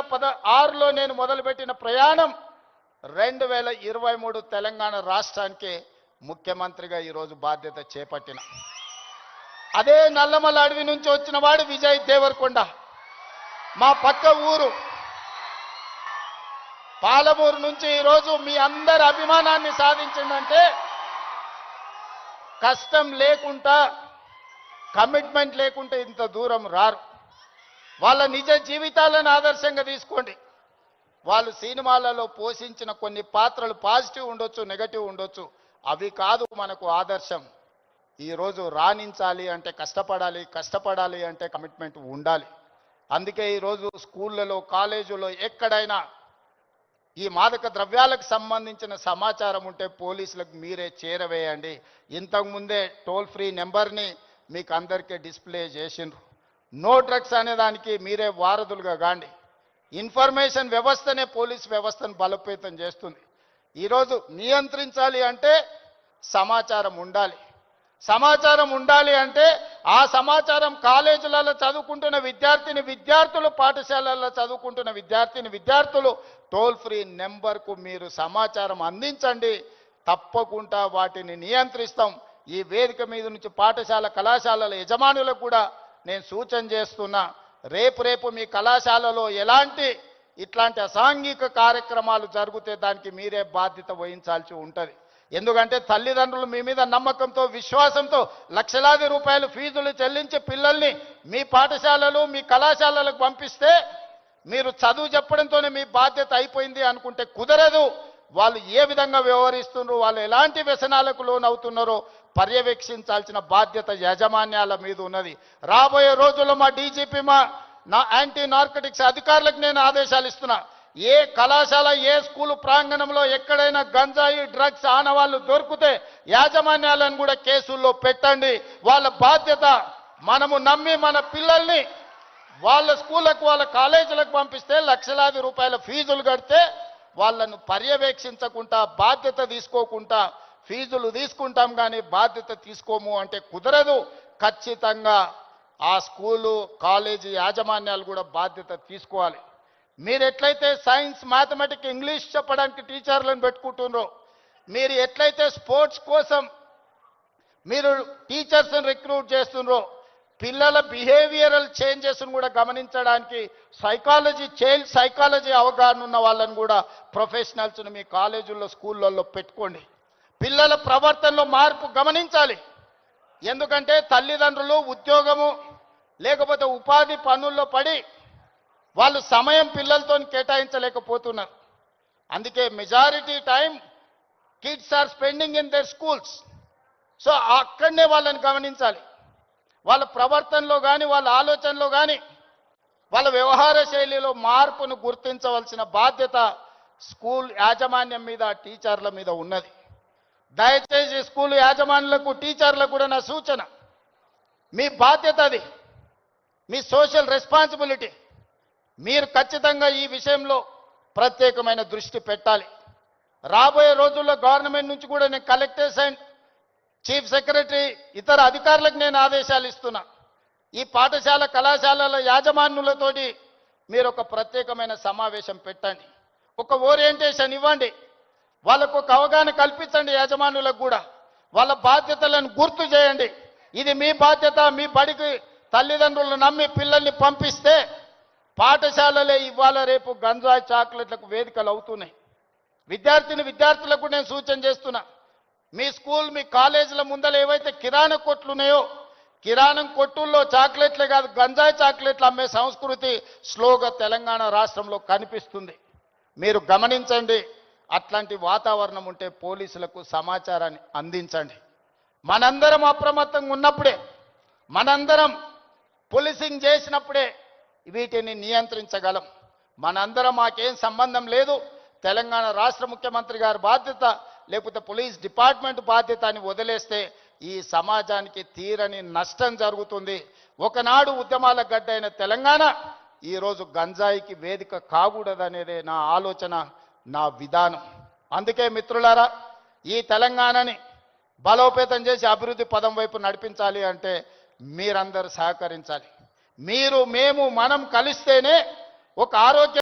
2016లో నేను మొదలుపెట్టిన ప్రయాణం 2023 తెలంగాణ రాష్ట్రానికి ముఖ్యమంత్రిగా ఈరోజు బాధ్యత చేపట్టిన. అదే నల్లమల అడవి నుంచి వచ్చిన వాడు విజయ్ దేవరకొండ. మా పక్క ఊరు పాలమూరు నుంచి ఈరోజు మీ అందరి అభిమానాన్ని సాధించిందంటే కష్టం లేకుండా, కమిట్మెంట్ లేకుంటే ఇంత దూరం రారు. వాళ్ళ నిజ జీవితాలను ఆదర్శంగా తీసుకోండి. వాళ్ళు సినిమాలలో పోషించిన కొన్ని పాత్రలు పాజిటివ్ ఉండొచ్చు, నెగటివ్ ఉండొచ్చు, అవి కాదు మనకు ఆదర్శం. ఈరోజు రాణించాలి అంటే కష్టపడాలి, కష్టపడాలి అంటే కమిట్మెంట్ ఉండాలి. అందుకే ఈరోజు స్కూళ్ళలో, కాలేజీలో ఎక్కడైనా ఈ మాదక ద్రవ్యాలకు సంబంధించిన సమాచారం ఉంటే పోలీసులకు మీరే చేరవేయండి. ఇంతకుముందే టోల్ ఫ్రీ నెంబర్ని మీకు అందరికీ డిస్ప్లే చేసిండ్రు. నో డ్రగ్స్ అనే దానికి మీరే వారధులుగా కాండి. ఇన్ఫర్మేషన్ వ్యవస్థనే పోలీస్ వ్యవస్థను బలోపేతం చేస్తుంది. ఈరోజు నియంత్రించాలి అంటే సమాచారం ఉండాలి. సమాచారం ఉండాలి అంటే ఆ సమాచారం కాలేజీలలో చదువుకుంటున్న విద్యార్థులు, పాఠశాలల్లో చదువుకుంటున్న విద్యార్థులు టోల్ ఫ్రీ నెంబర్కు మీరు సమాచారం అందించండి. తప్పకుండా వాటిని నియంత్రిస్తాం. ఈ వేదిక మీద నుంచి పాఠశాల, కళాశాలల యజమానులకు కూడా నేను సూచన చేస్తున్నా. రేపు మీ కళాశాలలో ఇట్లాంటి అసాంఘిక కార్యక్రమాలు జరిగితే దానికి మీరే బాధ్యత వహించాల్సి ఉంటుంది. ఎందుకంటే తల్లిదండ్రులు మీ మీద నమ్మకంతో, విశ్వాసంతో లక్షలాది రూపాయలు ఫీజులు చెల్లించి పిల్లల్ని మీ పాఠశాలలు, మీ కళాశాలలకు పంపిస్తే మీరు చదువు చెప్పడంతోనే మీ బాధ్యత అయిపోయింది అనుకుంటే కుదరదు. వాళ్ళు ఏ విధంగా వ్యవహరిస్తున్నారు, వాళ్ళు ఎలాంటి వ్యసనాలకు లోనవుతున్నారో పర్యవేక్షించాల్సిన బాధ్యత యాజమాన్యాల మీద ఉన్నది. రాబోయే రోజుల్లో మా డీజీపీ, నా యాంటీ నార్కటిక్స్ అధికారులకు నేను ఆదేశాలు ఇస్తున్నా. ఏ కళాశాల, ఏ స్కూలు ప్రాంగణంలో ఎక్కడైనా గంజాయి, డ్రగ్స్ ఆనవాళ్లు దొరికితే యాజమాన్యాలను కూడా కేసుల్లో పెట్టండి. వాళ్ళ బాధ్యత. మనము నమ్మి మన పిల్లల్ని వాళ్ళ స్కూళ్ళకు, వాళ్ళ కాలేజీలకు పంపిస్తే లక్షలాది రూపాయల ఫీజులు కడితే వాళ్ళను పర్యవేక్షించకుండా, బాధ్యత తీసుకోకుండా ఫీజులు తీసుకుంటాం కానీ బాధ్యత తీసుకోము అంటే కుదరదు. ఖచ్చితంగా ఆ స్కూలు, కాలేజీ యాజమాన్యాలు కూడా బాధ్యత తీసుకోవాలి. మీరు ఎట్లయితే సైన్స్, మ్యాథమెటిక్స్, ఇంగ్లీష్ చెప్పడానికి టీచర్లను పెట్టుకుంటున్నారో, మీరు ఎట్లయితే స్పోర్ట్స్ కోసం మీరు టీచర్స్ని రిక్రూట్ చేస్తున్నారో, పిల్లల బిహేవియరల్ చేంజెస్ను కూడా గమనించడానికి చైల్డ్ సైకాలజీ అవగాహన ఉన్న వాళ్ళని కూడా ప్రొఫెషనల్స్ని మీ కాలేజీల్లో, స్కూళ్ళల్లో పెట్టుకోండి. పిల్లల ప్రవర్తనలో మార్పు గమనించాలి. ఎందుకంటే తల్లిదండ్రులు ఉద్యోగము లేకపోతే ఉపాధి పనుల్లో పడి వాళ్ళు సమయం పిల్లలతో కేటాయించలేకపోతున్నారు. అందుకే majority time kids are spending in their schools. So అక్కడనే వాళ్ళని గమనించాలి. వాళ్ళ ప్రవర్తనలో కానీ, వాళ్ళ ఆలోచనలో కానీ, వాళ్ళ వ్యవహార శైలిలో మార్పును గుర్తించవలసిన బాధ్యత స్కూల్ యాజమాన్యం మీద, టీచర్ల మీద ఉన్నది. దయచేసి స్కూల్ యాజమాన్యులకు, టీచర్లకు కూడా నా సూచన, మీ బాధ్యత అది, మీ సోషల్ రెస్పాన్సిబిలిటీ. మీరు ఖచ్చితంగా ఈ విషయంలో ప్రత్యేకమైన దృష్టి పెట్టాలి. రాబోయే రోజుల్లో గవర్నమెంట్ నుంచి కూడా నేను కలెక్టర్స్ అండ్ చీఫ్ సెక్రటరీ, ఇతర అధికారులకు నేను ఆదేశాలు ఇస్తున్నా. ఈ పాఠశాల, కళాశాలల యాజమాన్యులతోటి మీరు ఒక ప్రత్యేకమైన సమావేశం పెట్టండి, ఒక ఓరియంటేషన్ ఇవ్వండి, వాళ్ళకు ఒక అవగాహన కల్పించండి. యాజమాన్యులకు కూడా వాళ్ళ బాధ్యతలను గుర్తు చేయండి. ఇది మీ బాధ్యత. మీ బడికి తల్లిదండ్రులు నమ్మి పిల్లల్ని పంపిస్తే పాఠశాలలే ఇవాళ రేపు గంజాయి, చాక్లెట్లకు వేదికలు అవుతున్నాయి. విద్యార్థులకు నేను సూచన చేస్తున్నా, మీ స్కూల్, మీ కాలేజీల ముందర ఏవైతే కిరాణా కొట్లు ఉన్నాయో, కిరాణం కొట్టుల్లో చాక్లెట్లే కాదు, గంజాయి చాక్లెట్లు అమ్మే సంస్కృతి స్లోగా తెలంగాణ రాష్ట్రంలో కనిపిస్తుంది. మీరు గమనించండి. అట్లాంటి వాతావరణం ఉంటే పోలీసులకు సమాచారాన్ని అందించండి. మనందరం అప్రమత్తంగా ఉన్నప్పుడే, మనందరం పోలీసింగ్ చేసినప్పుడే వీటిని నియంత్రించగలం. మనందరం మాకేం సంబంధం లేదు, తెలంగాణ రాష్ట్ర ముఖ్యమంత్రి గారి బాధ్యత లేకపోతే పోలీస్ డిపార్ట్మెంట్ బాధ్యత అని వదిలేస్తే ఈ సమాజానికి తీరని నష్టం జరుగుతుంది. ఒకనాడు ఉద్యమాల గడ్డైన తెలంగాణ ఈరోజు గంజాయికి వేదిక కాకూడదనేదే నా ఆలోచన, నా విధానం. అందుకే మిత్రులారా, ఈ తెలంగాణని బలోపేతం చేసి అభివృద్ధి పదం వైపు నడిపించాలి అంటే మీరందరూ సహకరించాలి. మీరు, మేము, మనం కలిస్తేనే ఒక ఆరోగ్య